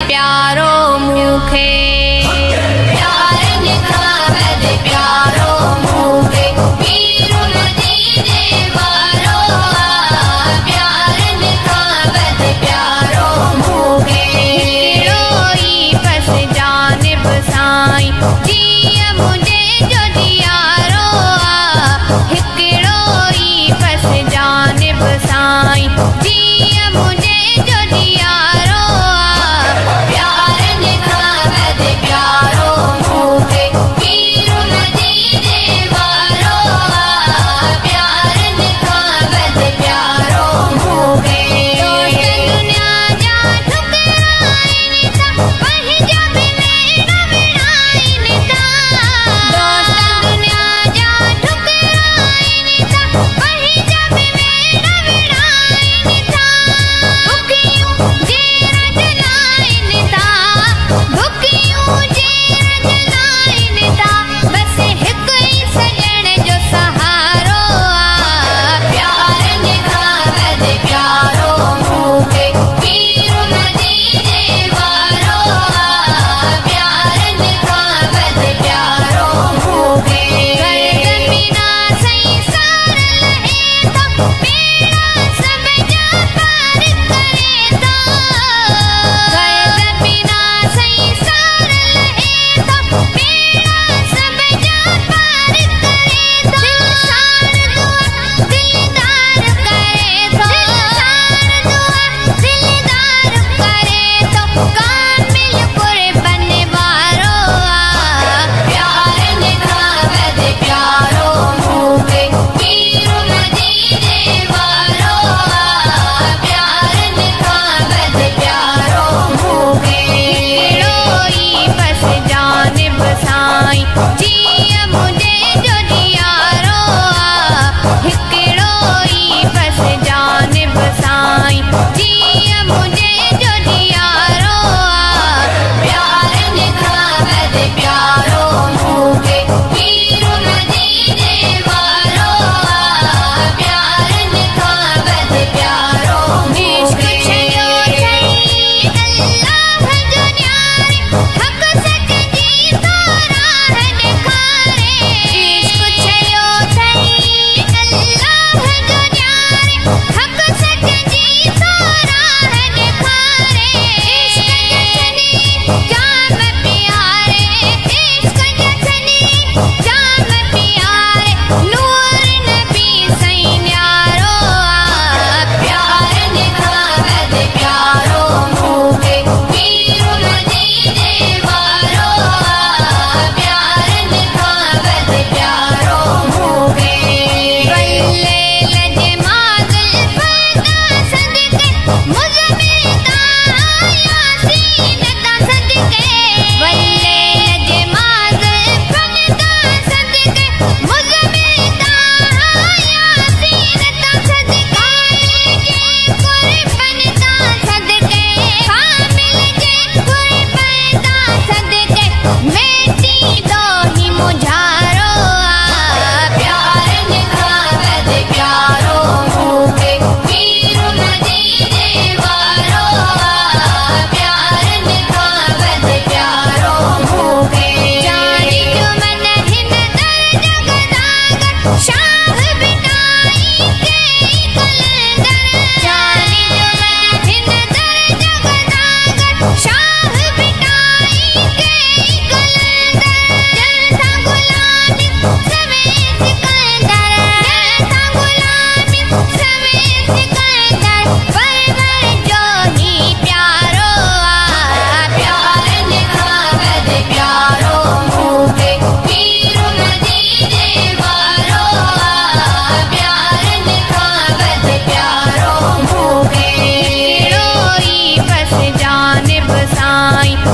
प्यारो मूंखे प्यारनि खां वध प्यारो मूंखे पीर मदीने वारो प्यारनि खां वध प्यारो मूंखे रोई बस जानिब साईं जीअं मुंहिंजे जो दियारो हिकिड़ो ई बस जानिब साईं जीअं मुंहिंजे जो दियारो प्यारनि खां वध प्यारो मूंखे पीर मदीने वारो प्यारनि खां वध प्यारो मूंखे दुनिया जा ठुकराइनि था पंहिंजा बि वेड़ विड़ाइनि था दोस्त दुनिया जा ठुकराइनि था पंहिंजा बि वेड़ विड़ाइनि था भुखियूं जेर जलाइनि था भुखियूं जेर जलाइनि था बस हिकु ई सॼण जो सहारो प्यारनि खां वध प्यारो मूंखे पीर मदीने वारो प्यारनि खां वध प्यारो मूंखे गर्द बिना संसार लहे थो बेड़ा सब जा पार करे थो गर्द बिना संसार लहे थो बेड़ा सब जा पार करे थो दिलदार करे थो दिलदार करे थो कामिल कुर्बन वारो प्यारनि खां वध प्यारो मूंखे पीर मदीने वारो प्यारनि खां वध प्यारो मूंखे रोई बस जानिब साईं जीअं मुंहिंजे जो दियारो हिकिड़ो ई बस जानिब साईं जीअं मुंहिंजे जो दियारो प्यारनि खां वध प्यारो मूंखे पीर मदीने वारो प्यारनि खां वध प्यारो मूंखे छॾियो अथई अल्लाह जो न्यारे हक़ सच जी तो राह ॾेखारे इश्क छॾियो अथई अल्लाह जो न्यारे हक़ सच जी तो राह ॾेखारे इश्क जसनी जाम प्यारे इश्क जसनी जाम प्यारे नूर नबी सईं न्यारो प्यारनि खां वध प्यारो मूंखे पीर मदीने वारो प्यारनि खां वध प्यारो मूंखे वल्ले लजे माज़िल फदा सदके मुज़मिल ता यासीन ता सदके वल्ले लजे माज़िल फदा सदके मुज़मिल ता यासीन ता सदके जे कुर्बन ता सदके कामिल जे कुर्बन ता सदके मेटी दो ही मुझारो प्यारनि खां वध प्यारो मूंखे पीर मदीने वारो प्यारनि खां वध प्यारो मूंखे जानी जो मन हिन दर जगदागर शाह बिनाई के कलंदर जानी जो मन हिन दर जगदागर शाह बिनाई के कलंदर जलसा गुलामी समेत सिकंदर जलसा गुलामी समेत सिकंदर परवर जो ही प्यारो प्यारनि खां वध प्यारो मूंखे पीर मदीने वारो प्यारनि खां वध प्यारो मूंखे रोई बस जानिब साईं